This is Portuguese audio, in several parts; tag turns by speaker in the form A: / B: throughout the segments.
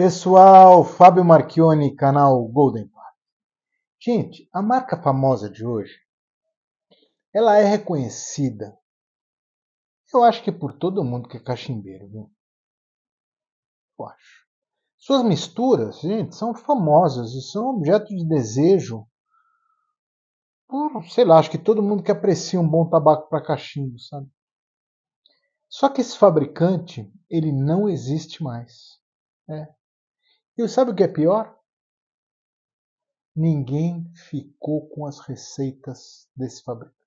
A: Pessoal, Fábio Marchioni, canal Golden Park. Gente, a marca famosa de hoje, ela é reconhecida, eu acho que por todo mundo que é cachimbeiro, viu? Eu acho. Suas misturas, gente, são famosas e são objeto de desejo por, sei lá, acho que todo mundo que aprecia um bom tabaco para cachimbo, sabe? Só que esse fabricante, ele não existe mais. E sabe o que é pior? Ninguém ficou com as receitas desse fabricante.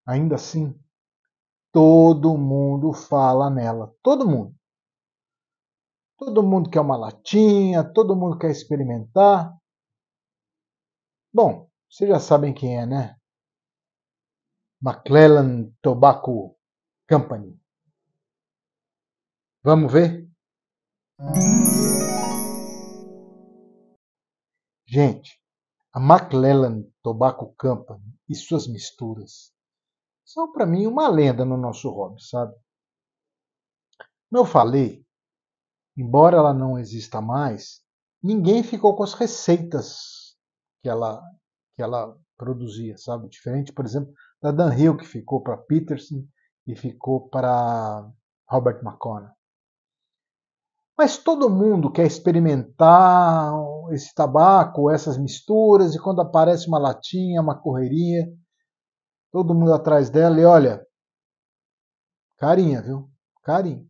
A: Ainda assim, todo mundo fala nela. Todo mundo. Todo mundo quer uma latinha, todo mundo quer experimentar. Bom, vocês já sabem quem é, né? McClellan Tobacco Company. Vamos ver? Gente, a McClellan Tobacco Company e suas misturas são para mim uma lenda no nosso hobby, sabe? Como eu falei, embora ela não exista mais, ninguém ficou com as receitas que ela produzia, sabe? Diferente, por exemplo, da Dunhill, que ficou para Peterson e ficou para Robert McConnell. Mas todo mundo quer experimentar esse tabaco, essas misturas, e quando aparece uma latinha, uma correria, todo mundo atrás dela e olha, carinha, viu? Carinha.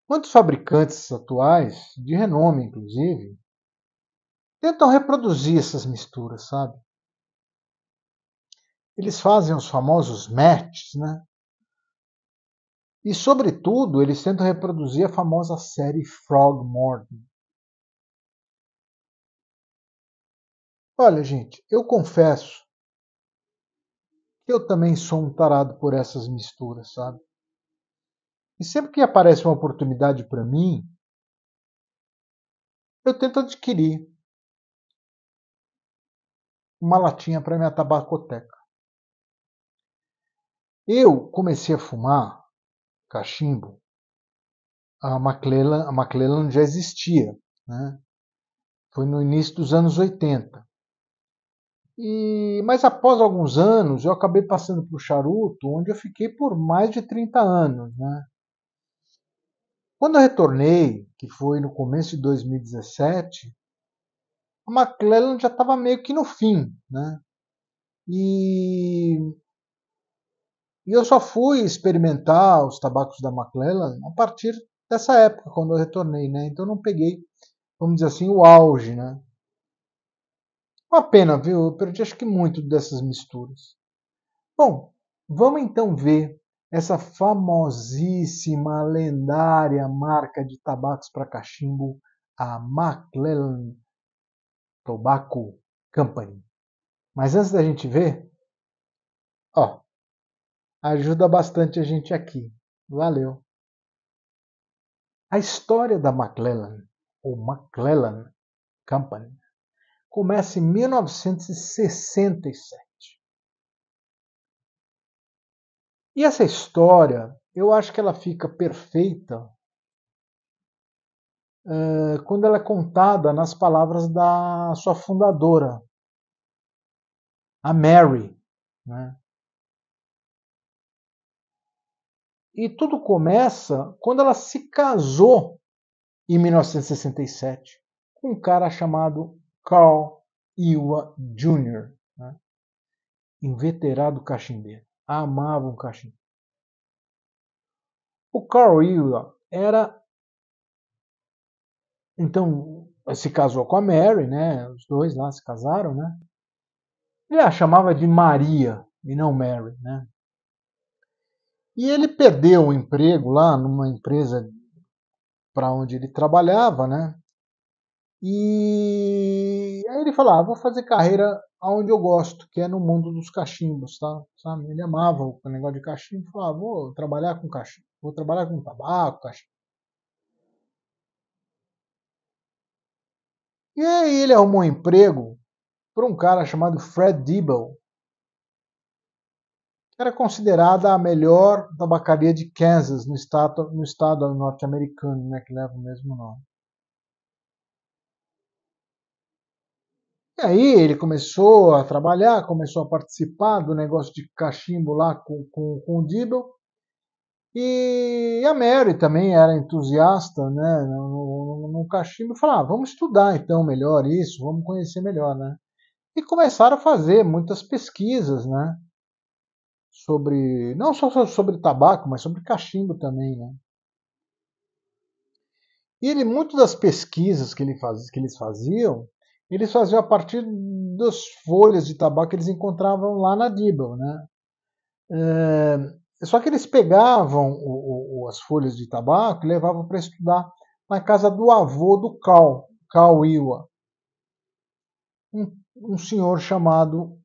A: Muitos fabricantes atuais, de renome inclusive, tentam reproduzir essas misturas, sabe? Eles fazem os famosos matches, né? E, sobretudo, eles tentam reproduzir a famosa série Frogmorton. Olha, gente, eu confesso que eu também sou um tarado por essas misturas, sabe? E sempre que aparece uma oportunidade para mim, eu tento adquirir uma latinha para minha tabacoteca. Eu comecei a fumar cachimbo, a McClellan já existia, né? Foi no início dos anos 80. Mas após alguns anos, eu acabei passando para o charuto, onde eu fiquei por mais de 30 anos. Né? Quando eu retornei, que foi no começo de 2017, a McClellan já estava meio que no fim. Né? E, e eu só fui experimentar os tabacos da McClellan a partir dessa época, quando eu retornei. Né? Então eu não peguei, vamos dizer assim, o auge. Né? Uma pena, viu? Eu perdi acho que muito dessas misturas. Bom, vamos então ver essa famosíssima, lendária marca de tabacos para cachimbo, a McClellan Tobacco Company. Mas antes da gente ver, ó, ajuda bastante a gente aqui. Valeu. A história da McClellan, ou McClellan Company, começa em 1967. E essa história, eu acho que ela fica perfeita quando ela é contada nas palavras da sua fundadora, a Mary. Né? E tudo começa quando ela se casou em 1967 com um cara chamado Carl Iwa Jr., né? Inveterado cachimbeiro. Amava um cachimbo. O Carl Iwa era, então, se casou com a Mary, né? Os dois lá se casaram, né? Ele a chamava de Maria e não Mary, né? E ele perdeu o emprego lá numa empresa para onde ele trabalhava, né? E aí ele falou: vou fazer carreira aonde eu gosto, que é no mundo dos cachimbos, tá? Sabe? Ele amava o negócio de cachimbo, falou: vou trabalhar com cachimbo, vou trabalhar com tabaco, cachimbo. E aí ele arrumou um emprego para um cara chamado Fred Dibble, era considerada a melhor tabacaria de Kansas, no estado norte-americano, né, que leva o mesmo nome. E aí ele começou a trabalhar, começou a participar do negócio de cachimbo lá com o Dibble. E a Mary também era entusiasta, né, no cachimbo, e falava, vamos estudar então melhor isso, vamos conhecer melhor, né? E começaram a fazer muitas pesquisas, né, sobre, não só sobre tabaco, mas sobre cachimbo também, né? E ele, muitas das pesquisas que eles faziam a partir das folhas de tabaco que eles encontravam lá na Dibble, né? Só que eles pegavam as folhas de tabaco e levavam para estudar na casa do avô do Carl Iwa, um senhor chamado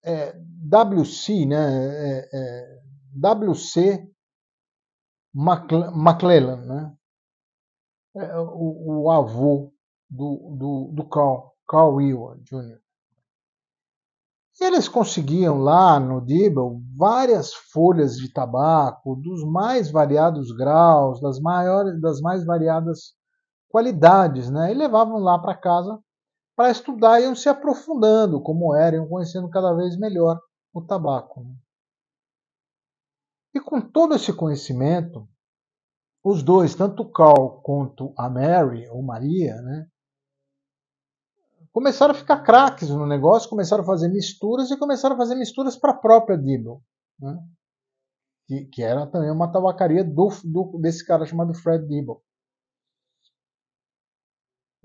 A: WC, né? WC McClellan, né? O avô do Carl Iwa Jr. E eles conseguiam lá no Dibble várias folhas de tabaco dos mais variados graus, das mais variadas qualidades, né? E levavam lá para casa para estudar e iam se aprofundando como era, iam conhecendo cada vez melhor o tabaco. Né? E com todo esse conhecimento, os dois, tanto o Carl quanto a Mary, ou Maria, né, começaram a ficar craques no negócio, começaram a fazer misturas e começaram a fazer misturas para a própria Dibble, né, que era também uma tabacaria desse cara chamado Fred Dibble.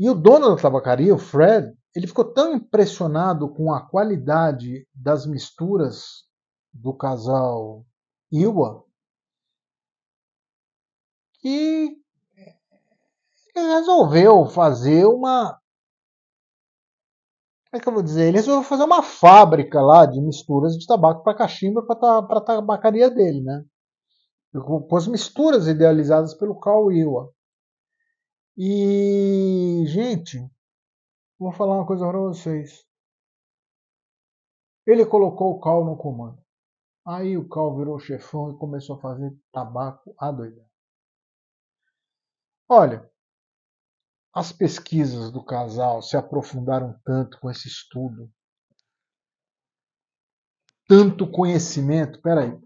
A: E o dono da tabacaria, o Fred, ele ficou tão impressionado com a qualidade das misturas do casal Iwa que ele resolveu fazer uma. Como é que eu vou dizer? Ele resolveu fazer uma fábrica lá de misturas de tabaco para cachimbo para a tabacaria dele, né? Com as misturas idealizadas pelo Carl Iwa. E, gente, vou falar uma coisa para vocês. Ele colocou o Carl no comando. Aí o Carl virou chefão e começou a fazer tabaco a doida. Olha, as pesquisas do casal se aprofundaram tanto com esse estudo, tanto conhecimento. Peraí,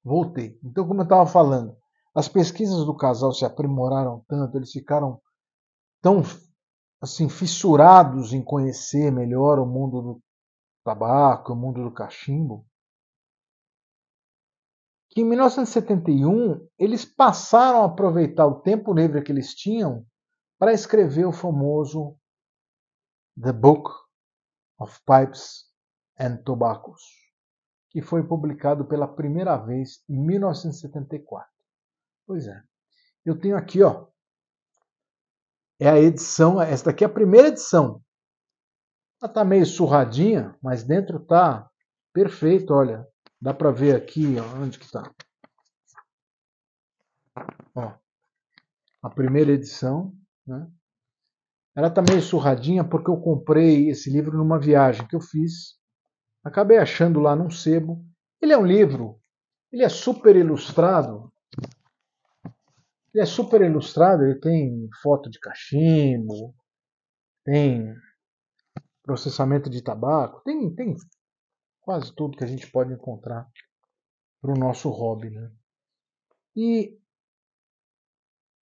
A: voltei. Então, como eu estava falando, as pesquisas do casal se aprimoraram tanto, eles ficaram tão assim fissurados em conhecer melhor o mundo do tabaco, o mundo do cachimbo, que em 1971 eles passaram a aproveitar o tempo livre que eles tinham para escrever o famoso The Book of Pipes and Tobaccos, que foi publicado pela primeira vez em 1974. Pois é. Eu tenho aqui, ó, é a edição, essa daqui é a primeira edição. Ela tá meio surradinha, mas dentro tá perfeito, olha. Dá para ver aqui, ó, onde que tá. Ó, a primeira edição, né? Ela tá meio surradinha porque eu comprei esse livro numa viagem que eu fiz. Acabei achando lá num sebo. Ele é um livro, ele é super ilustrado. Ele é super ilustrado, ele tem foto de cachimbo, tem processamento de tabaco, tem quase tudo que a gente pode encontrar para o nosso hobby. Né? E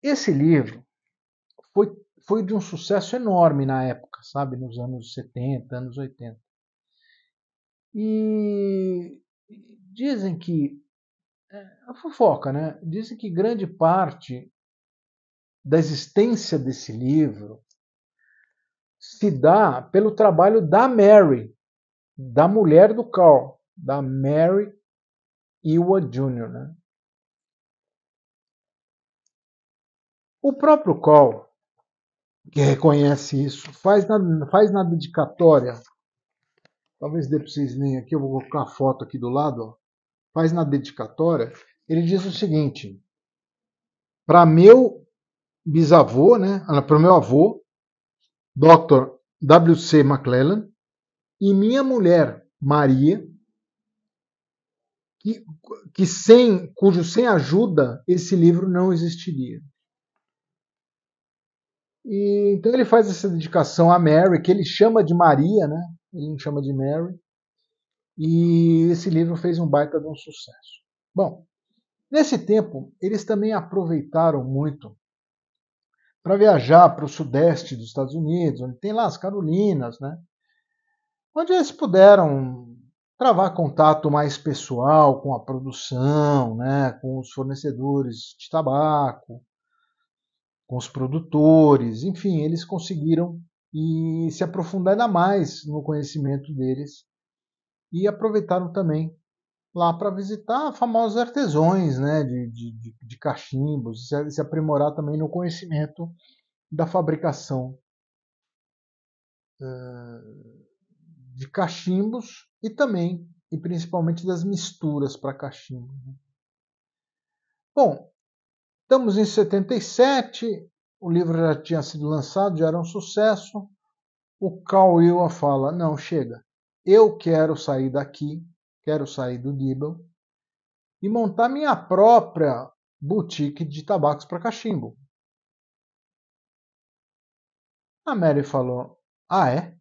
A: esse livro foi de um sucesso enorme na época, sabe? Nos anos 70, anos 80. E dizem que, a fofoca, né? Dizem que grande parte da existência desse livro se dá pelo trabalho da Mary, da mulher do Carl, da Mary Iwa Jr., né? O próprio Carl, que reconhece isso, faz na dedicatória, talvez dê para vocês lerem aqui, eu vou colocar a foto aqui do lado, ó, faz na dedicatória, ele diz o seguinte, para meu bisavô, né, para o meu avô, Dr. W.C. McClellan, e minha mulher, Maria, cujo sem ajuda esse livro não existiria. E então ele faz essa dedicação a Mary, que ele chama de Maria, né? Ele não chama de Mary. E esse livro fez um baita de um sucesso. Bom, nesse tempo, eles também aproveitaram muito para viajar para o sudeste dos Estados Unidos, onde tem lá as Carolinas, né? Onde eles puderam travar contato mais pessoal com a produção, né? Com os fornecedores de tabaco, com os produtores, enfim, eles conseguiram e se aprofundar ainda mais no conhecimento deles e aproveitaram também lá para visitar famosos artesões, né, de cachimbos, se aprimorar também no conhecimento da fabricação de cachimbos e também e principalmente das misturas para cachimbo. Bom, estamos em 77, o livro já tinha sido lançado, já era um sucesso. O Carl Ewald fala, não, chega, eu quero sair daqui, quero sair do Dibble e montar minha própria boutique de tabacos para cachimbo. A Mary falou, ah é?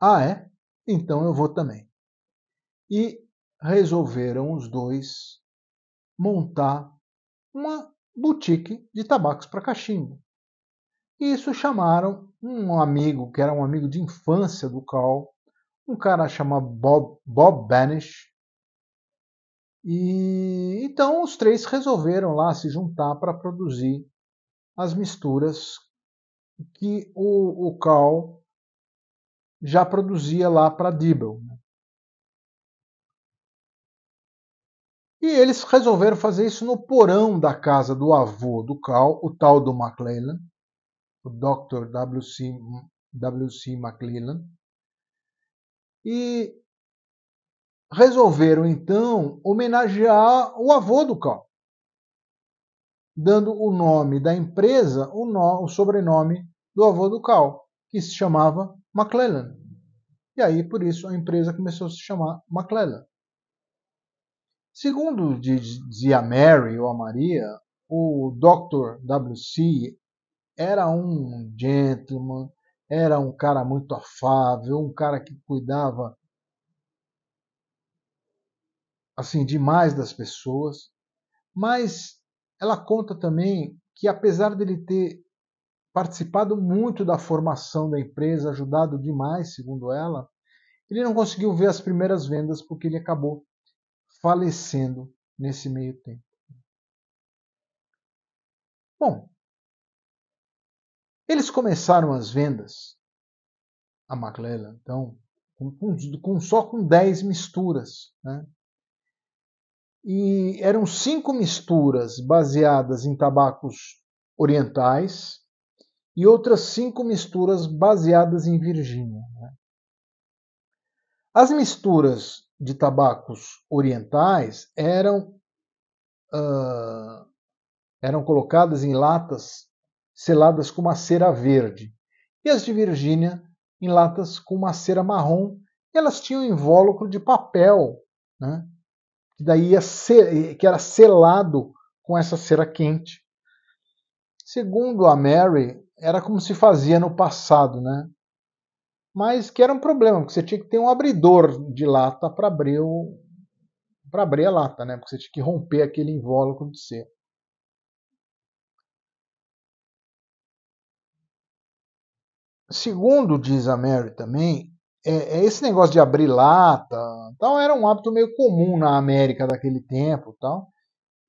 A: Ah é? Então eu vou também. E resolveram os dois montar uma boutique de tabacos para cachimbo. E isso chamaram um amigo, que era um amigo de infância do Carl, um cara chamado Bob Banish. E então os três resolveram lá se juntar para produzir as misturas que o Carl já produzia lá para Dibble. E eles resolveram fazer isso no porão da casa do avô do Carl, o tal do McClellan, o Dr. W.C. McClellan. E resolveram então homenagear o avô do Carl, dando o nome da empresa, o sobrenome do avô do Carl, que se chamava McClellan. E aí, por isso, a empresa começou a se chamar McClellan. Segundo dizia Mary ou a Maria, o Dr. W.C. era um gentleman, era um cara muito afável, um cara que cuidava assim demais das pessoas, mas ela conta também que apesar dele ter participado muito da formação da empresa, ajudado demais, segundo ela, ele não conseguiu ver as primeiras vendas porque ele acabou falecendo nesse meio tempo. Bom, eles começaram as vendas, a McClellan, então, só com 10 misturas. Né? E eram 5 misturas baseadas em tabacos orientais e outras 5 misturas baseadas em Virgínia. Né? As misturas de tabacos orientais eram colocadas em latas seladas com uma cera verde. E as de Virgínia em latas com uma cera marrom. E elas tinham invólucro de papel, né? Que era selado com essa cera quente. Segundo a Mary, era como se fazia no passado, né? Mas que era um problema, porque você tinha que ter um abridor de lata para abrir a lata, né? Porque você tinha que romper aquele invólucro de cera. Segundo diz a Mary também, esse negócio de abrir lata tal, era um hábito meio comum na América daquele tempo. Tal.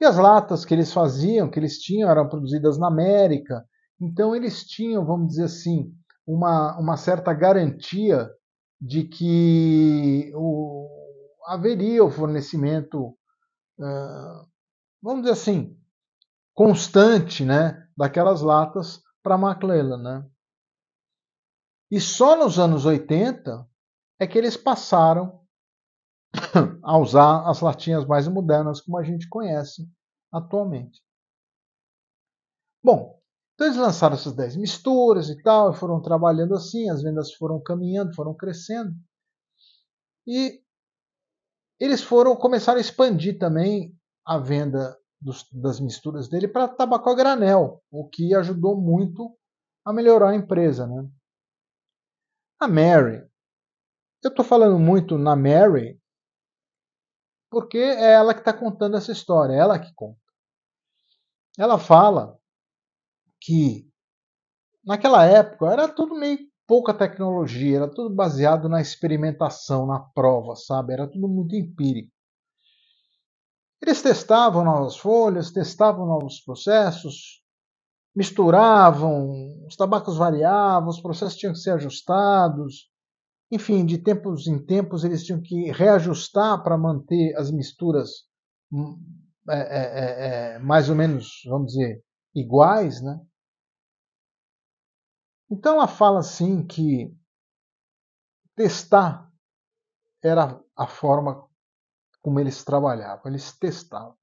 A: E as latas que eles faziam, que eles tinham, eram produzidas na América. Então eles tinham, vamos dizer assim, uma certa garantia de que haveria o fornecimento, vamos dizer assim, constante, né, daquelas latas para a McClellan. Né? E só nos anos 80 é que eles passaram a usar as latinhas mais modernas, como a gente conhece atualmente. Bom, então eles lançaram essas 10 misturas e tal, e foram trabalhando assim, as vendas foram caminhando, foram crescendo. E eles começaram a expandir também a venda das misturas dele para tabaco a granel, o que ajudou muito a melhorar a empresa, né? A Mary, eu estou falando muito na Mary porque é ela que está contando essa história, é ela que conta. Ela fala que naquela época era tudo meio pouca tecnologia, era tudo baseado na experimentação, na prova, sabe? Era tudo muito empírico. Eles testavam novas folhas, testavam novos processos, misturavam, os tabacos variavam, os processos tinham que ser ajustados. Enfim, de tempos em tempos eles tinham que reajustar para manter as misturas hum, mais ou menos, vamos dizer, iguais, né? Então ela fala assim que testar era a forma como eles trabalhavam, eles testavam.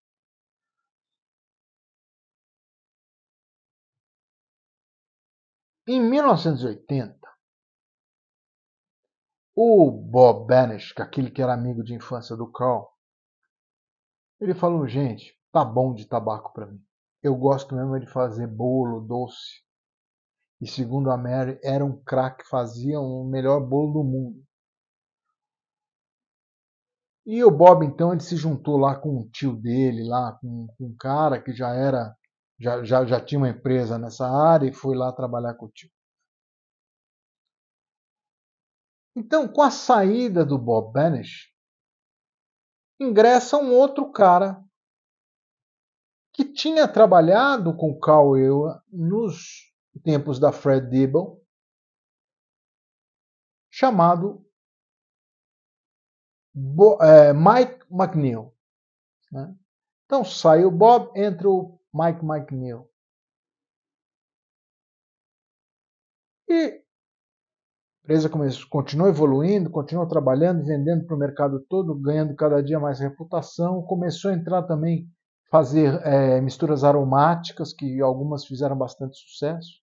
A: Em 1980, o Bob Banish, aquele que era amigo de infância do Carl, ele falou: gente, tá bom de tabaco para mim. Eu gosto mesmo de fazer bolo doce. E segundo a Mary, era um craque, fazia o melhor bolo do mundo. E o Bob, então, ele se juntou lá com o tio dele, lá com um cara que já tinha uma empresa nessa área e foi lá trabalhar com o tio. Então, com a saída do Bob Banish, ingressa um outro cara que tinha trabalhado com Carl Ewald nos tempos da Fred Dibble, chamado Mike McNeil. Né? Então sai o Bob, entra o Mike McNeil. E a empresa continuou evoluindo, continuou trabalhando, vendendo para o mercado todo, ganhando cada dia mais reputação. Começou a entrar também, fazer misturas aromáticas, que algumas fizeram bastante sucesso.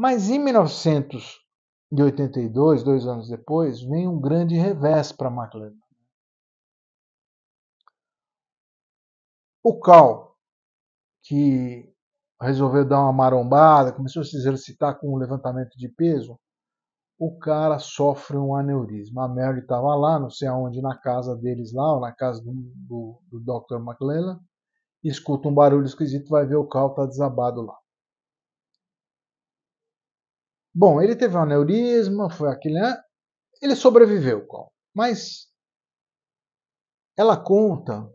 A: Mas em 1982, 2 anos depois, vem um grande revés para a McLaren. O Cal, que resolveu dar uma marombada, começou a se exercitar com o levantamento de peso, o cara sofre um aneurisma. A Mary estava lá, não sei aonde, na casa deles lá, ou na casa do Dr. McLellan, escuta um barulho esquisito, vai ver o Cal tá desabado lá. Bom, ele teve um aneurisma, foi aquele, né? Ele sobreviveu, Cal. Mas ela conta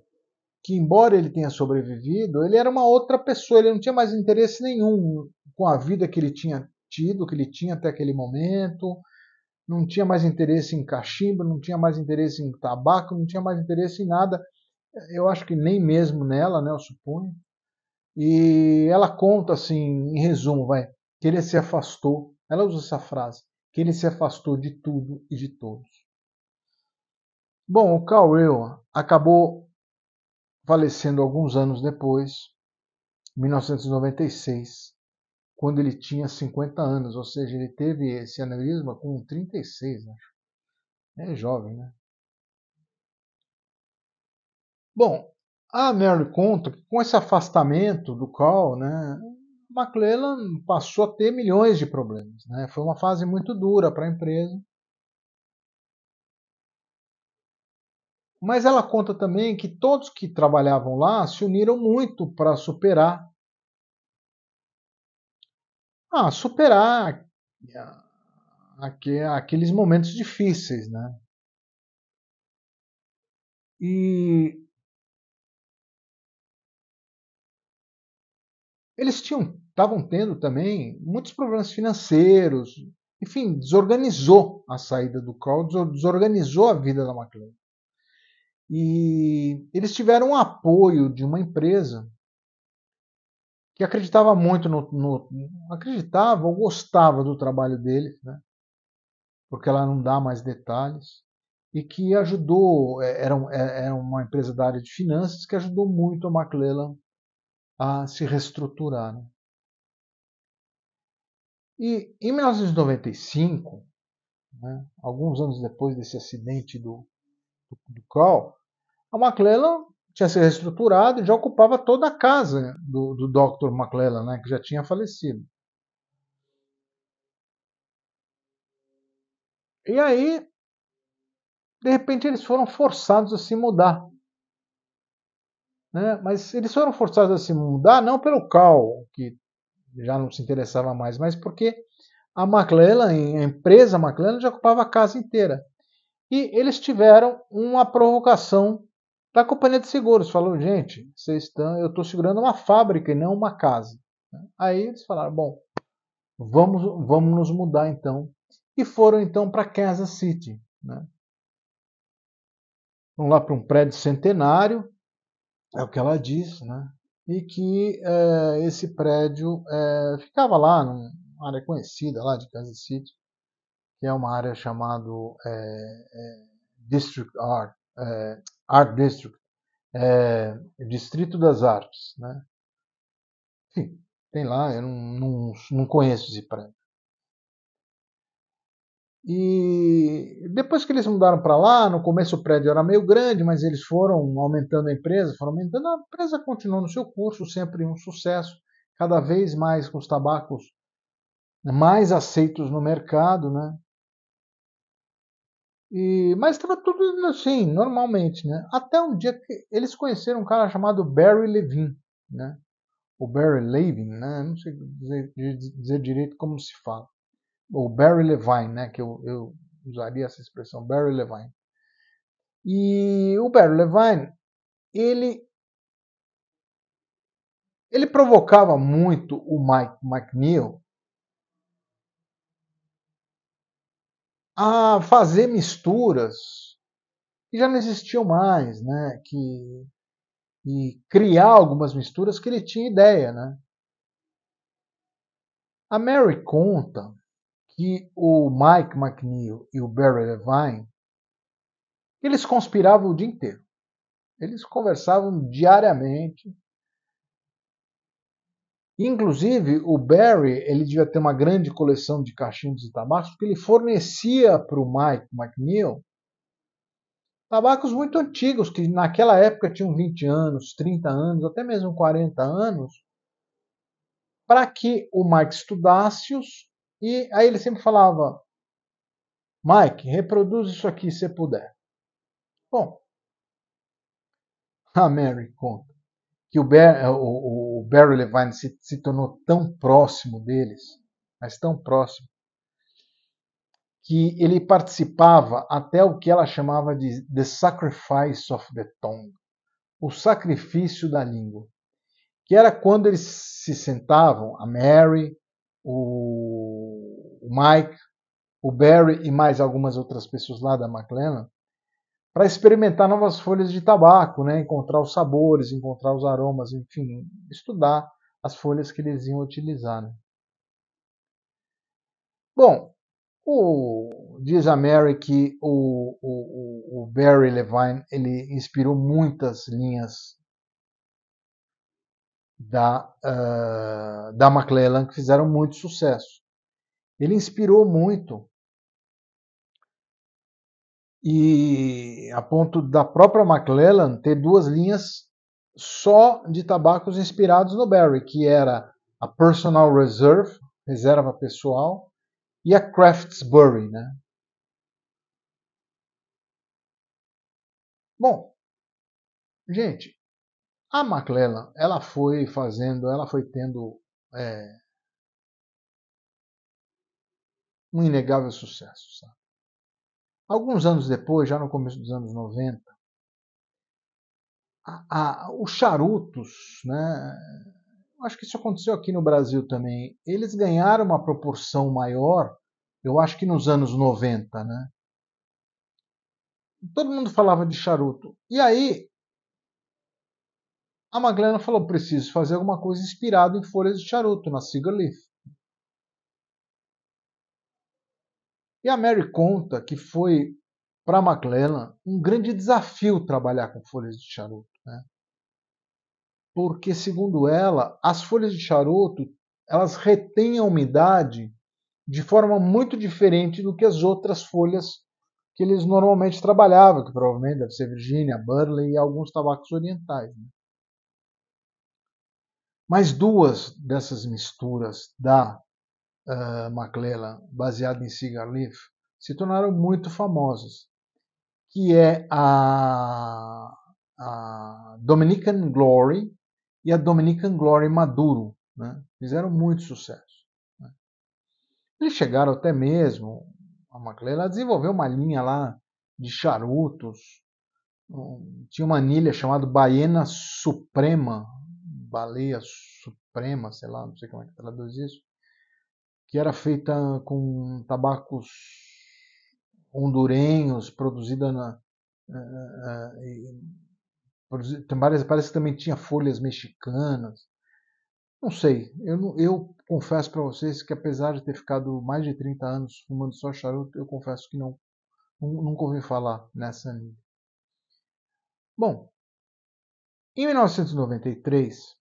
A: que, embora ele tenha sobrevivido, ele era uma outra pessoa, ele não tinha mais interesse nenhum com a vida que ele tinha tido, que ele tinha até aquele momento, não tinha mais interesse em cachimbo, não tinha mais interesse em tabaco, não tinha mais interesse em nada, eu acho que nem mesmo nela, né, eu suponho. E ela conta assim, em resumo, que ele se afastou, ela usa essa frase, que ele se afastou de tudo e de todos. Bom, o Carl Ewald acabou falecendo alguns anos depois, 1996, quando ele tinha 50 anos, ou seja, ele teve esse aneurisma com 36, acho. É jovem, né? Bom, a Mary conta que com esse afastamento do Carl, né, McLellan passou a ter milhões de problemas. Né? Foi uma fase muito dura para a empresa. Mas ela conta também que todos que trabalhavam lá se uniram muito para superar aqueles momentos difíceis, né? E eles estavam tendo também muitos problemas financeiros, enfim, desorganizou a saída do Carl, desorganizou a vida da McLaren. E eles tiveram o apoio de uma empresa que acreditava muito acreditava ou gostava do trabalho dele, né? Porque ela não dá mais detalhes, e que ajudou, era uma empresa da área de finanças que ajudou muito a McLellan a se reestruturar. Né? E em 1995, né, alguns anos depois desse acidente do Kroll, a McClellan tinha se reestruturado e já ocupava toda a casa do Dr. McClellan, né, que já tinha falecido. E aí, de repente, eles foram forçados a se mudar. Né? Mas eles foram forçados a se mudar não pelo Kroll, que já não se interessava mais, mas porque a McClellan, a empresa McClellan, já ocupava a casa inteira. E eles tiveram uma provocação da companhia de seguros. Falou, gente, eu estou segurando uma fábrica e não uma casa. Aí eles falaram, bom, vamos nos mudar então. E foram então para Kansas City. Né? Vão lá para um prédio centenário, é o que ela diz, né? E que esse prédio ficava lá, numa área conhecida lá de Kansas City, que é uma área chamada District Art, Art District, Distrito das Artes, né? Enfim, tem lá, eu não conheço esse prédio. E depois que eles mudaram para lá, no começo o prédio era meio grande, mas eles foram aumentando a empresa, a empresa continuou no seu curso, sempre um sucesso, cada vez mais com os tabacos mais aceitos no mercado, né? Mas estava tudo assim, normalmente, né? Até um dia que eles conheceram um cara chamado Barry Levin, né? O Barry Levin, né? Não sei dizer direito como se fala. Ou Barry Levine, né? Que eu usaria essa expressão, Barry Levine. E o Barry Levine, ele provocava muito o Mike McNeil a fazer misturas que já não existiam mais, né? E criar algumas misturas que ele tinha ideia, né? A Mary conta que o Mike McNeil e o Barry Levine, eles conspiravam o dia inteiro. Eles conversavam diariamente. Inclusive, o Barry, ele devia ter uma grande coleção de cachimbos de tabacos, porque ele fornecia para o Mike McNeil tabacos muito antigos, que naquela época tinham 20 anos, 30 anos, até mesmo 40 anos, para que o Mike estudasse-os. E aí ele sempre falava, Mike, reproduz isso aqui se puder. Bom, a Mary conta que o Barry Levine se tornou tão próximo deles, mas tão próximo, que ele participava até o que ela chamava de The Sacrifice of the Tongue, o sacrifício da língua, que era quando eles se sentavam, a Mary, o Mike, o Barry e mais algumas outras pessoas lá da McClellan, para experimentar novas folhas de tabaco, né? Encontrar os sabores, encontrar os aromas, enfim, estudar as folhas que eles iam utilizar. Né? Bom, diz a Mary que o Barry Levine ele inspirou muitas linhas da McClellan que fizeram muito sucesso. Ele inspirou muito e a ponto da própria McClellan ter duas linhas só de tabacos inspirados no Barry, que era a Personal Reserve, reserva pessoal, e a Craftsbury, né? Bom, gente, a McClellan, ela foi tendo um inegável sucesso. Sabe? Alguns anos depois, já no começo dos anos 90, os charutos, né? Acho que isso aconteceu aqui no Brasil também. Eles ganharam uma proporção maior, eu acho que nos anos 90, né? Todo mundo falava de charuto. E aí, a McClellan falou: preciso fazer alguma coisa inspirada em folhas de charuto, na Cigar Leaf. E a Mary conta que foi para a McClellan um grande desafio trabalhar com folhas de charuto, né? Porque, segundo ela, as folhas de charuto elas retêm a umidade de forma muito diferente do que as outras folhas que eles normalmente trabalhavam, que provavelmente deve ser Virginia, Burley e alguns tabacos orientais. Né? Mas duas dessas misturas da Maclellan, baseada em Cigar Leaf, se tornaram muito famosas, que é a Dominican Glory e a Dominican Glory Maduro. Né? Fizeram muito sucesso. Né? Eles chegaram até mesmo, a Maclellan desenvolveu uma linha lá de charutos, tinha uma anilha chamada Baiena Suprema, Baleia Suprema, sei lá, não sei como é que traduz isso, que era feita com tabacos hondurenhos, produzida na. Parece que também tinha folhas mexicanas. Não sei, eu confesso para vocês que apesar de ter ficado mais de 30 anos fumando só charuto, eu confesso que nunca ouvi falar nessa anilha. Bom, em 1993,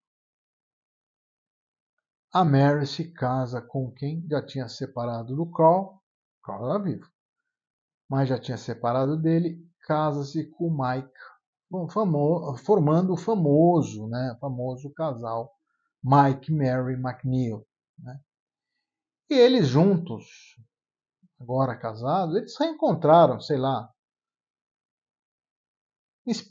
A: a Mary se casa com quem já tinha separado do Carl era vivo, mas já tinha separado dele, casa-se com o Mike, formando o famoso casal Mike e Mary McNeil. Né? E eles juntos, agora casados, eles reencontraram, sei lá,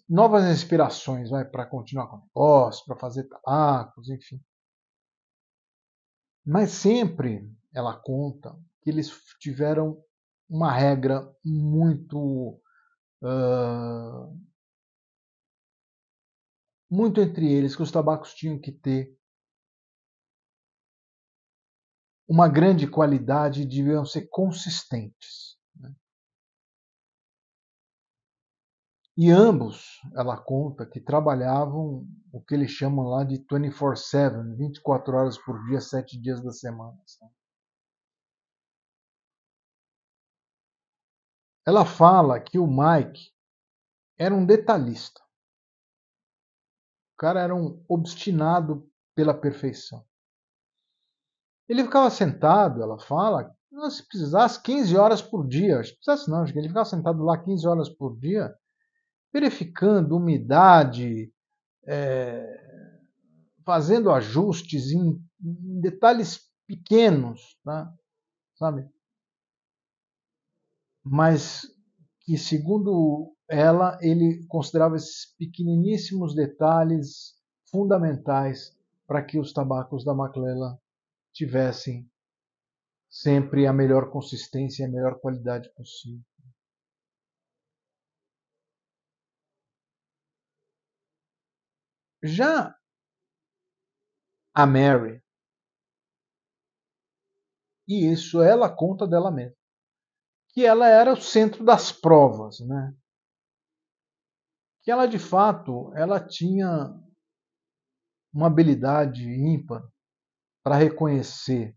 A: novas inspirações para continuar com o negócio, para fazer tabacos, enfim. Mas sempre ela conta que eles tiveram uma regra muito entre eles, que os tabacos tinham que ter uma grande qualidade e deviam ser consistentes. Né? E ambos, ela conta, que trabalhavam o que eles chamam lá de 24/7, 24 horas por dia, 7 dias da semana. Ela fala que o Mike era um detalhista. O cara era um obstinado pela perfeição. Ele ficava sentado, ela fala, se precisasse 15 horas por dia. Se precisasse não, ele ficava sentado lá 15 horas por dia, verificando umidade, fazendo ajustes em detalhes pequenos, tá? Sabe? Mas que, segundo ela, ele considerava esses pequeniníssimos detalhes fundamentais para que os tabacos da Maclellan tivessem sempre a melhor consistência e a melhor qualidade possível. Já a Mary, e isso ela conta dela mesma, que ela era o centro das provas, né? Que ela de fato ela tinha uma habilidade ímpar para reconhecer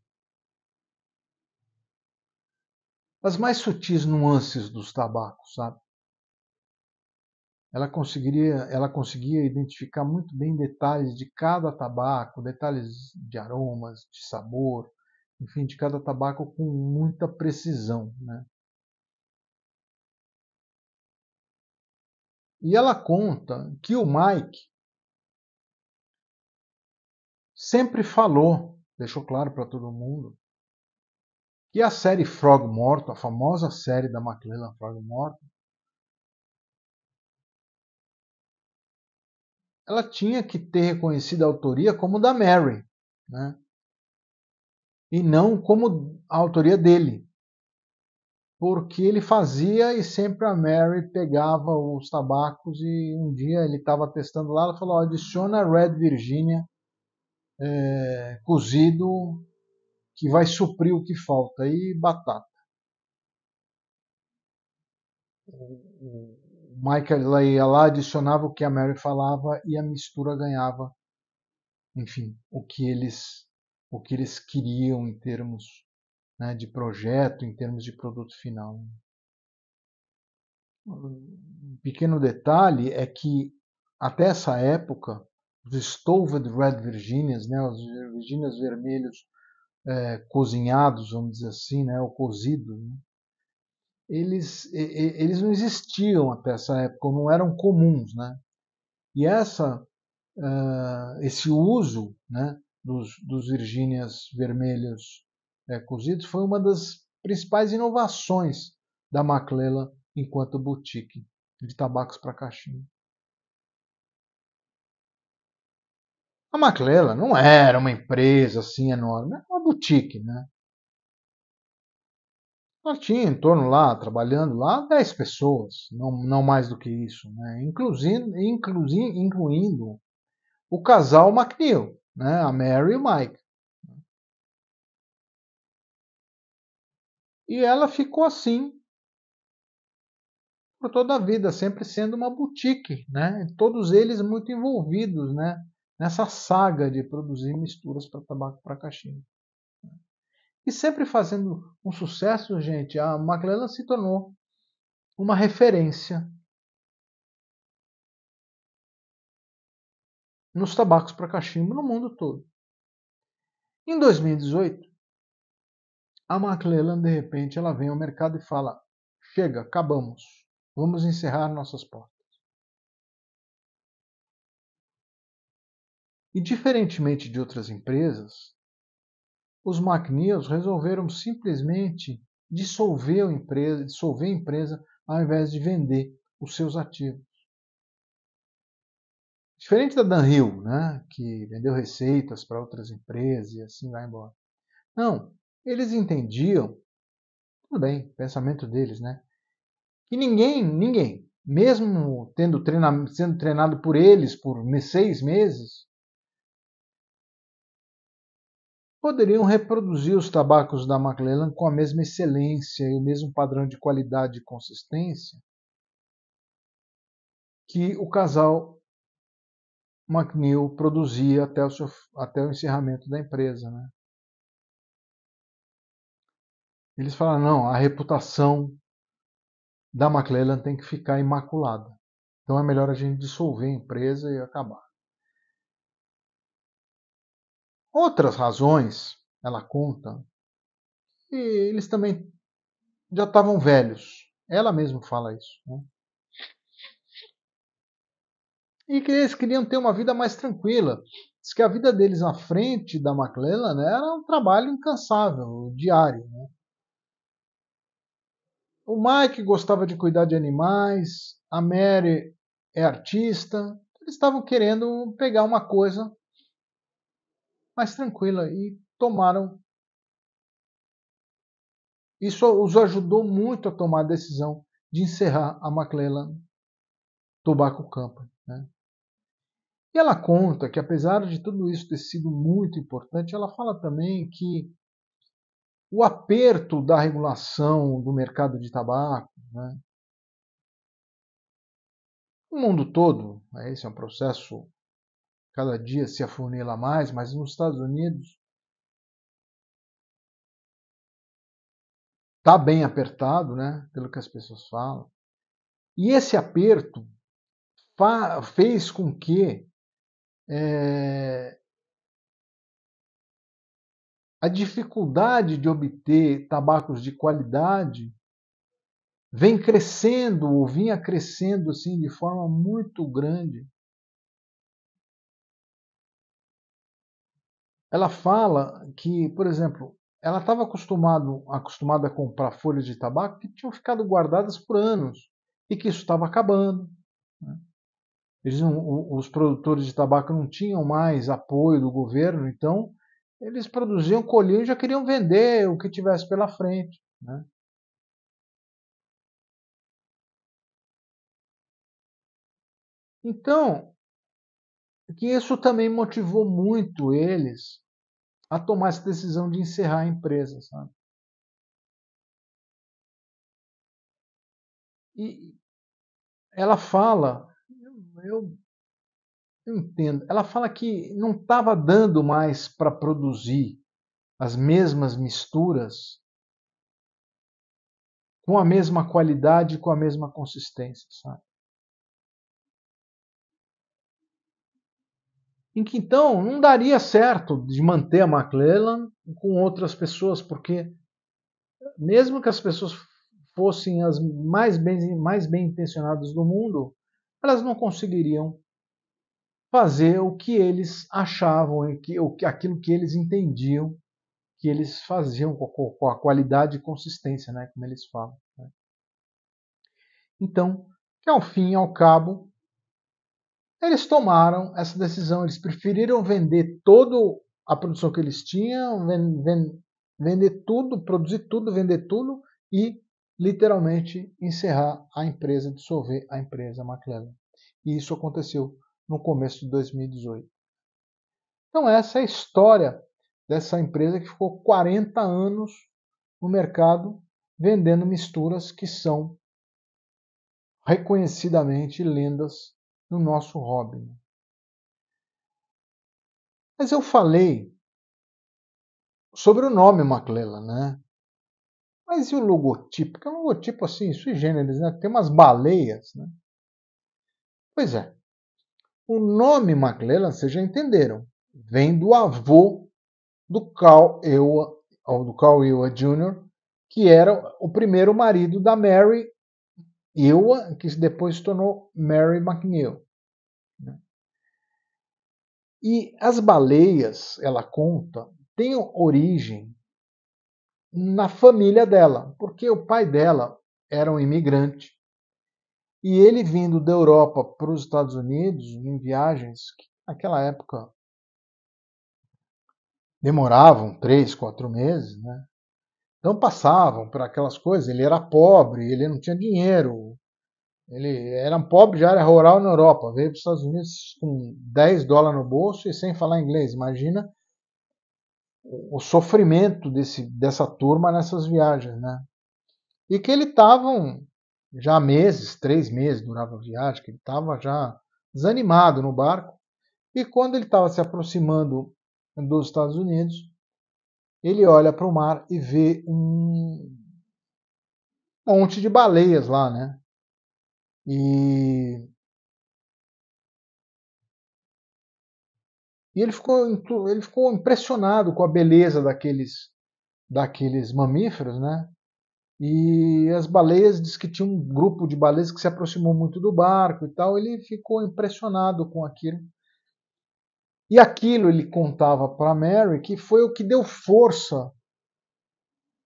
A: as mais sutis nuances dos tabacos, sabe? Ela conseguia identificar muito bem detalhes de cada tabaco, detalhes de aromas, de sabor, enfim, de cada tabaco com muita precisão, né? E ela conta que o Mike sempre falou, deixou claro para todo mundo, que a série Frogmorton, a famosa série da Maclellan Frogmorton, ela tinha que ter reconhecido a autoria como da Mary, né? E não como a autoria dele. Porque ele fazia e sempre a Mary pegava os tabacos e um dia ele estava testando lá, ela falou, adiciona Red Virginia cozido que vai suprir o que falta, e batata. O Michael ia lá, adicionava o que a Mary falava e a mistura ganhava, enfim, o que eles queriam em termos, né, de projeto, em termos de produto final. Um pequeno detalhe é que até essa época os Stoved Red Virginias, né, os Virginias vermelhos cozinhados, vamos dizer assim, né, ou cozidos, né, eles não existiam até essa época, não eram comuns, né? E esse uso, né, dos Virgínias vermelhos cozidos foi uma das principais inovações da Maclellan enquanto boutique de tabacos para cachimbo. A Maclellan não era uma empresa assim enorme, era uma boutique, né? Ela tinha em torno lá, trabalhando lá, 10 pessoas, não mais do que isso, né? Incluindo o casal McNeil, né? A Mary e o Mike. E ela ficou assim por toda a vida, sempre sendo uma boutique, né? Todos eles muito envolvidos, né? Nessa saga de produzir misturas para tabaco para cachimbo. E sempre fazendo um sucesso, gente, a Maclellan se tornou uma referência nos tabacos para cachimbo no mundo todo. Em 2018, a Maclellan, de repente, ela vem ao mercado e fala: chega, acabamos, vamos encerrar nossas portas. E diferentemente de outras empresas, os McNeils resolveram simplesmente dissolver a empresa ao invés de vender os seus ativos. Diferente da Dunhill, né, que vendeu receitas para outras empresas e assim vai embora. Não, eles entendiam, tudo bem, pensamento deles, né, que ninguém, mesmo sendo treinado por eles por 6 meses, poderiam reproduzir os tabacos da Maclellan com a mesma excelência e o mesmo padrão de qualidade e consistência que o casal McNeil produzia até o encerramento da empresa. Né? Eles falaram, não, a reputação da Maclellan tem que ficar imaculada. Então é melhor a gente dissolver a empresa e acabar. Outras razões, ela conta, que eles também já estavam velhos. Ela mesma fala isso. Né? E que eles queriam ter uma vida mais tranquila. Diz que a vida deles à frente da Maclellan, né, era um trabalho incansável, diário. Né? O Mike gostava de cuidar de animais, a Mary é artista. Eles estavam querendo pegar uma coisa mais tranquila e tomaram. Isso os ajudou muito a tomar a decisão de encerrar a Maclellan Tobacco Company. Né? E ela conta que, apesar de tudo isso ter sido muito importante, ela fala também que o aperto da regulação do mercado de tabaco, né, no mundo todo, né, esse é um processo cada dia se afunila mais, mas nos Estados Unidos está bem apertado, né, pelo que as pessoas falam. E esse aperto fez com que a dificuldade de obter tabacos de qualidade vem crescendo, ou vinha crescendo assim de forma muito grande. Ela fala que, por exemplo, ela estava acostumada a comprar folhas de tabaco que tinham ficado guardadas por anos e que isso estava acabando. Né? Os produtores de tabaco não tinham mais apoio do governo, então eles produziam, colhiam e já queriam vender o que tivesse pela frente. Né? Então, que isso também motivou muito eles a tomar essa decisão de encerrar a empresa. Sabe? E ela fala, eu eu entendo. Ela fala que não estava dando mais para produzir as mesmas misturas com a mesma qualidade, com a mesma consistência, sabe? em que então não daria certo de manter a McClellan com outras pessoas, porque mesmo que as pessoas fossem as mais bem intencionadas do mundo, elas não conseguiriam fazer o que eles achavam e aquilo que eles entendiam que eles faziam com a qualidade e consistência, né, como eles falam. Né? Então, que ao fim e ao cabo, eles tomaram essa decisão. Eles preferiram vender toda a produção que eles tinham, vender tudo, produzir tudo, vender tudo e literalmente encerrar a empresa, dissolver a empresa McClellan. E isso aconteceu no começo de 2018. Então essa é a história dessa empresa que ficou 40 anos no mercado vendendo misturas que são reconhecidamente lendas no nosso hobby. Mas eu falei sobre o nome McClellan, né? Mas e o logotipo? Porque é um logotipo assim, sui generis, né? Tem umas baleias, né? Pois é. O nome McClellan, vocês já entenderam, vem do avô do Carl Ewald, ou do Carl Ewald Jr., que era o primeiro marido da Mary Ewald, que depois se tornou Mary McNeil. Né? E as baleias, ela conta, têm origem na família dela, porque o pai dela era um imigrante e ele vindo da Europa para os Estados Unidos em viagens que naquela época demoravam 3, 4 meses, né? Então passavam por aquelas coisas. Ele era pobre, ele não tinha dinheiro, ele era um pobre de área rural na Europa, veio para os Estados Unidos com US$ 10 no bolso e sem falar inglês. Imagina o sofrimento dessa turma nessas viagens, né? E que ele estavam já meses, 3 meses durava a viagem, que ele estava já desanimado no barco. E quando ele estava se aproximando dos Estados Unidos, ele olha para o mar e vê um monte de baleias lá, né? E, e ele ficou impressionado com a beleza daqueles mamíferos, né? E as baleias, diz que tinha um grupo de baleias que se aproximou muito do barco e tal. Ele ficou impressionado com aquilo. E aquilo ele contava para Mary que foi o que deu força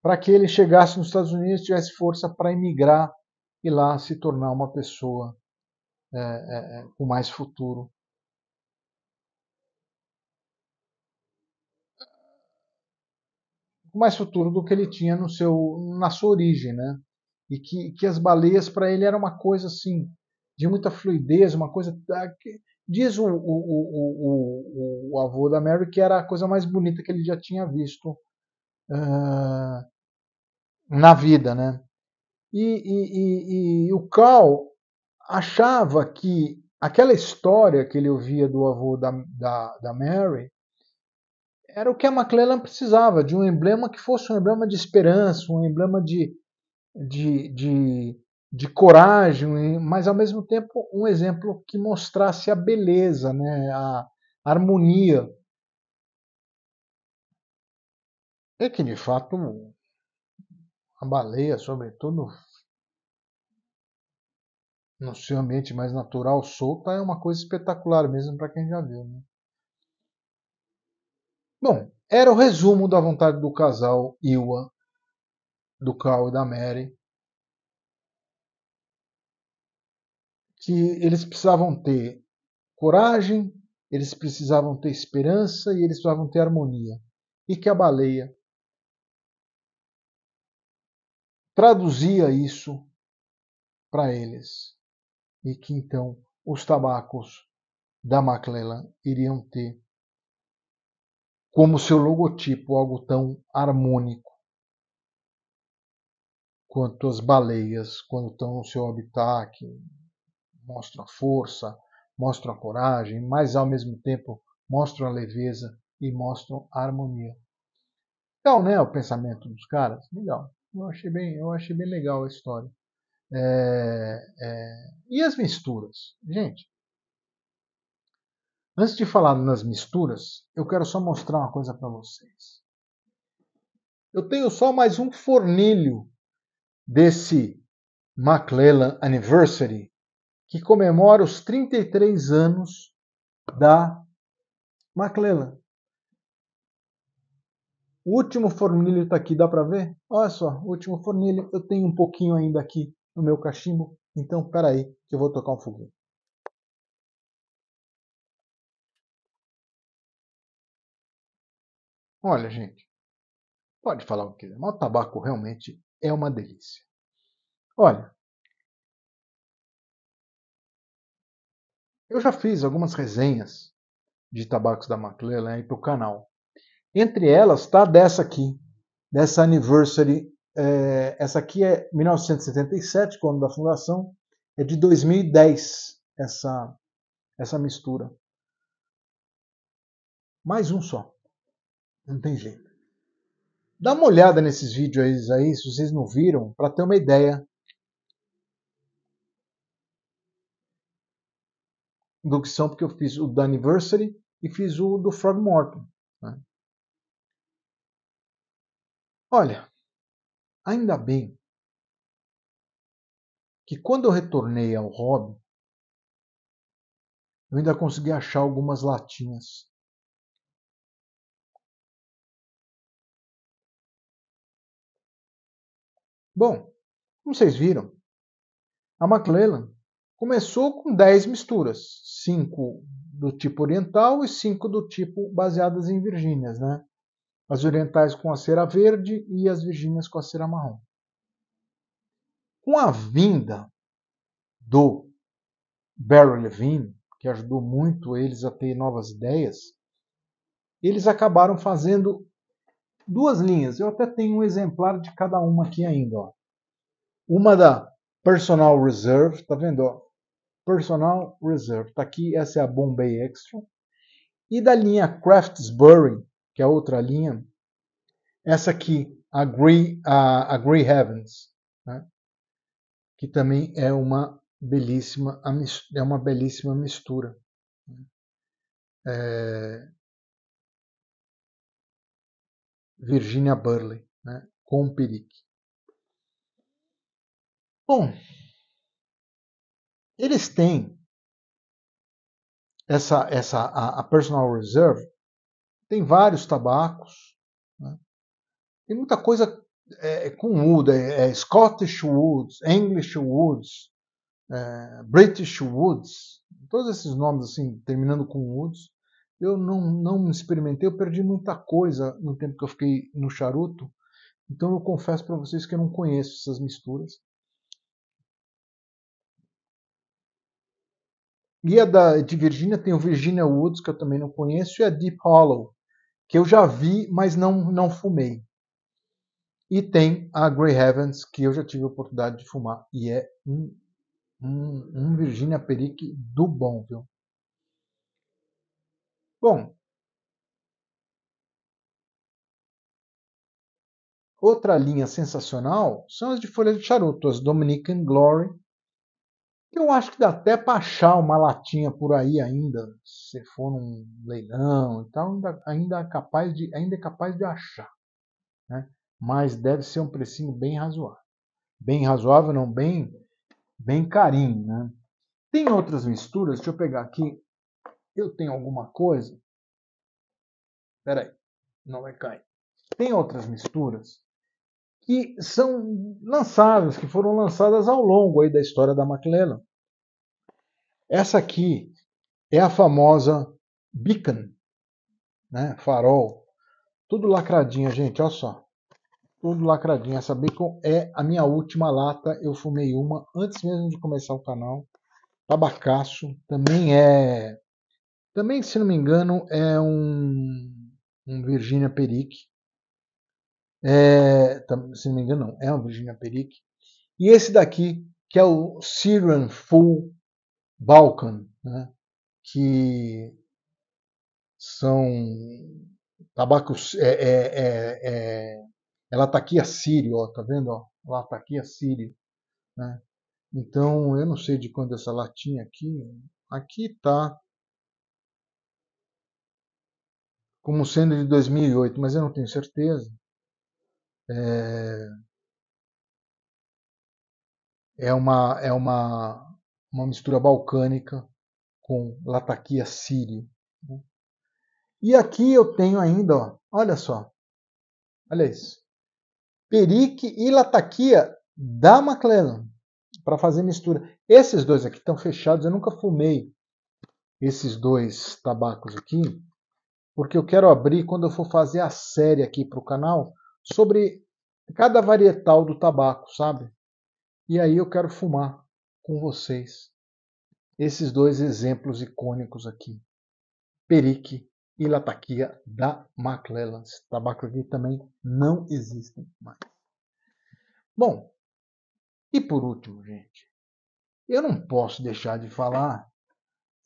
A: para que ele chegasse nos Estados Unidos, tivesse força para emigrar e lá se tornar uma pessoa com mais futuro. Com mais futuro do que ele tinha na sua origem, né? E que as baleias para ele era uma coisa assim de muita fluidez, uma coisa que diz o avô da Mary que era a coisa mais bonita que ele já tinha visto na vida, né? E o Carl achava que aquela história que ele ouvia do avô da Mary era o que a McClellan precisava, de um emblema que fosse um emblema de esperança, um emblema de, de, de coragem, mas ao mesmo tempo um exemplo que mostrasse a beleza, né, a harmonia. É que de fato a baleia, sobretudo no seu ambiente mais natural, solta, é uma coisa espetacular mesmo para quem já viu. Né? Bom, era o resumo da vontade do casal Iwa, do Carl e da Mary, que eles precisavam ter coragem, eles precisavam ter esperança e eles precisavam ter harmonia. E que a baleia traduzia isso para eles. E que então os tabacos da McClellan iriam ter como seu logotipo algo tão harmônico quanto as baleias quando estão no seu habitat, que mostram a força, mostram a coragem, mas ao mesmo tempo mostram a leveza e mostram a harmonia. Legal, né? O pensamento dos caras. Legal. Eu achei bem legal a história. E as misturas? Gente, Antes de falar nas misturas, eu quero só mostrar uma coisa para vocês. Eu tenho só mais um fornilho desse Maclellan Anniversary, que comemora os 33 anos da Maclellan. O último fornilho está aqui, dá para ver? Olha só, o último fornilho. Eu tenho um pouquinho ainda aqui no meu cachimbo, então espera aí que eu vou tocar um foguinho. Olha, gente, pode falar o que quiser, mas o tabaco realmente é uma delícia. Olha, eu já fiz algumas resenhas de tabacos da Maclellan aí para o canal. Entre elas está dessa aqui, dessa Anniversary. Essa aqui é 1977, quando da fundação, é de 2010 essa mistura. Mais um só, não tem jeito. Dá uma olhada nesses vídeos aí, se vocês não viram, para ter uma ideia do que são, porque eu fiz o da Anniversary e fiz o do Frogmorton. Né? Olha, ainda bem que quando eu retornei ao hobby, eu ainda consegui achar algumas latinhas. Bom, como vocês viram, a Maclellan começou com 10 misturas, 5 do tipo oriental e 5 do tipo baseadas em Virgínias, né? As orientais com a cera verde e as virgínias com a cera marrom. Com a vinda do Barry Levine, que ajudou muito eles a ter novas ideias, eles acabaram fazendo duas linhas. Eu até tenho um exemplar de cada uma aqui ainda. Ó. Uma da Personal Reserve, tá vendo? Ó? Personal Reserve, tá aqui, essa é a Bombay Extra. E da linha Craftsbury, que é a outra linha, essa aqui, a Grey Heavens, né? Que também é uma belíssima mistura. Virginia Burley, né, com perique. Bom, eles têm a Personal Reserve, tem vários tabacos, né, tem muita coisa com wood, Scottish Woods, English Woods, British Woods, todos esses nomes assim, terminando com Woods. Eu não experimentei, eu perdi muita coisa no tempo que eu fiquei no charuto, então eu confesso para vocês que eu não conheço essas misturas. E a de Virgínia tem o Virginia Woods, que eu também não conheço, e a Deep Hollow, que eu já vi, mas não fumei. E tem a Grey Heavens, que eu já tive a oportunidade de fumar, e é um Virginia Perique do bom, viu? Bom, outra linha sensacional são as de folha de charuto, as Dominican Glory, que eu acho que dá até para achar uma latinha por aí ainda, se for num leilão e tal, ainda é capaz de achar, né? Mas deve ser um precinho bem razoável. Bem razoável, não, bem carinho, né? Tem outras misturas, deixa eu pegar aqui. Eu tenho alguma coisa. Peraí, não vai cair. Tem outras misturas que são lançadas, que foram lançadas ao longo aí da história da Maclellan. Essa aqui é a famosa Beacon, né? Farol. Tudo lacradinho, gente, olha só. Tudo lacradinho. Essa Beacon é a minha última lata. Eu fumei uma antes mesmo de começar o canal. Tabacaço. Também, se não me engano, é um Virginia Perique. Se não me engano, não. É um Virginia Perique. E esse daqui, que é o Syrian Full Balkan, né? Que são tabacos. Ela tá aqui a Sírio, ó, tá vendo? Ó? Ela tá aqui a Sírio, né? Então, eu não sei de quando essa latinha aqui. Aqui tá como sendo de 2008, mas eu não tenho certeza. É uma mistura balcânica com Latakia sírio. E aqui eu tenho ainda, ó, olha só, olha isso. Perique e Latakia da McClellan, para fazer mistura. Esses dois aqui estão fechados, eu nunca fumei esses dois tabacos aqui, porque eu quero abrir quando eu for fazer a série aqui para o canal sobre cada varietal do tabaco, sabe? E aí eu quero fumar com vocês esses dois exemplos icônicos aqui. Perique e Latakia da McClellan. Esse tabaco aqui também não existem mais. Bom, e por último, gente, eu não posso deixar de falar,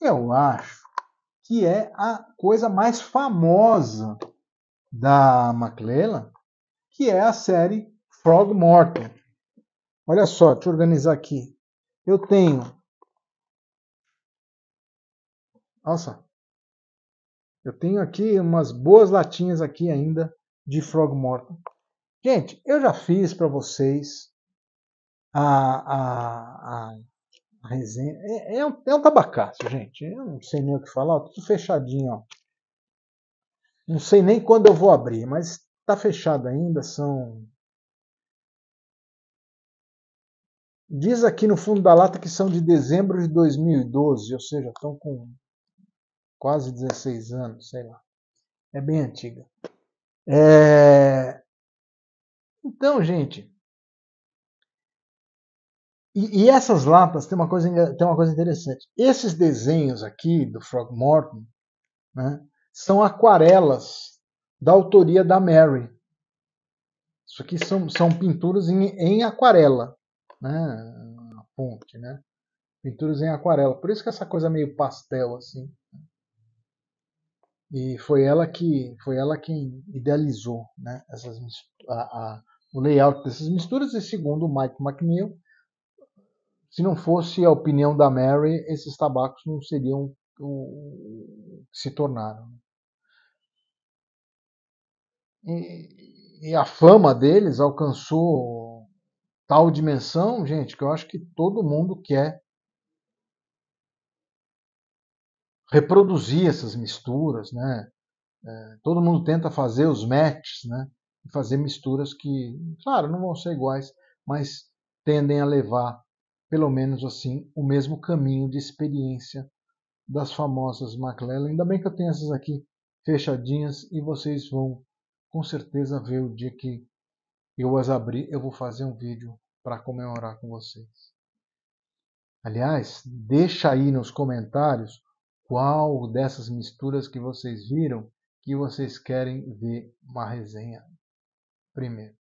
A: eu acho que é a coisa mais famosa da McClellan, que é a série Frogmorton. Olha só, deixa eu organizar aqui. Eu tenho, nossa, eu tenho aqui umas boas latinhas aqui ainda de Frogmorton. Gente, eu já fiz para vocês a resenha. É um tabacaço, gente. Eu não sei nem o que falar. Ó, tudo fechadinho, ó. Não sei nem quando eu vou abrir, mas está fechado ainda. Diz aqui no fundo da lata que são de dezembro de 2012, ou seja, estão com quase 16 anos, sei lá. É bem antiga. Então, gente, e essas latas tem uma coisa interessante. Esses desenhos aqui do Frogmorton, né, são aquarelas da autoria da Mary. Isso aqui são pinturas em aquarela, né, a fonte, né? Pinturas em aquarela. Por isso que essa coisa meio pastel assim. E foi ela quem idealizou, né, o layout dessas misturas. E segundo o Mike McNeil, se não fosse a opinião da Mary, esses tabacos não seriam o que se tornaram. E a fama deles alcançou tal dimensão, gente, que eu acho que todo mundo quer reproduzir essas misturas, né? Todo mundo tenta fazer os matches, né? Fazer misturas que, claro, não vão ser iguais, mas tendem a levar, pelo menos assim, o mesmo caminho de experiência das famosas McClellan. Ainda bem que eu tenho essas aqui fechadinhas e vocês vão com certeza ver o dia que eu as abrir. Eu vou fazer um vídeo para comemorar com vocês. Aliás, deixa aí nos comentários qual dessas misturas que vocês viram que vocês querem ver uma resenha primeiro.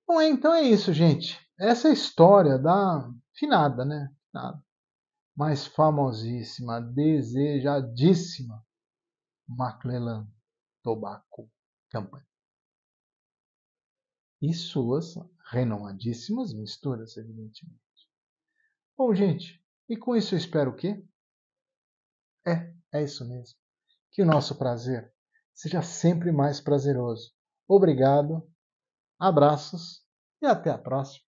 A: Bom, então é isso, gente. Essa é a história da finada, né? Finada. Mais famosíssima, desejadíssima McClellan Tobacco Company. E suas renomadíssimas misturas, evidentemente. Bom, gente, e com isso eu espero o quê? É isso mesmo. Que o nosso prazer seja sempre mais prazeroso. Obrigado, abraços e até a próxima.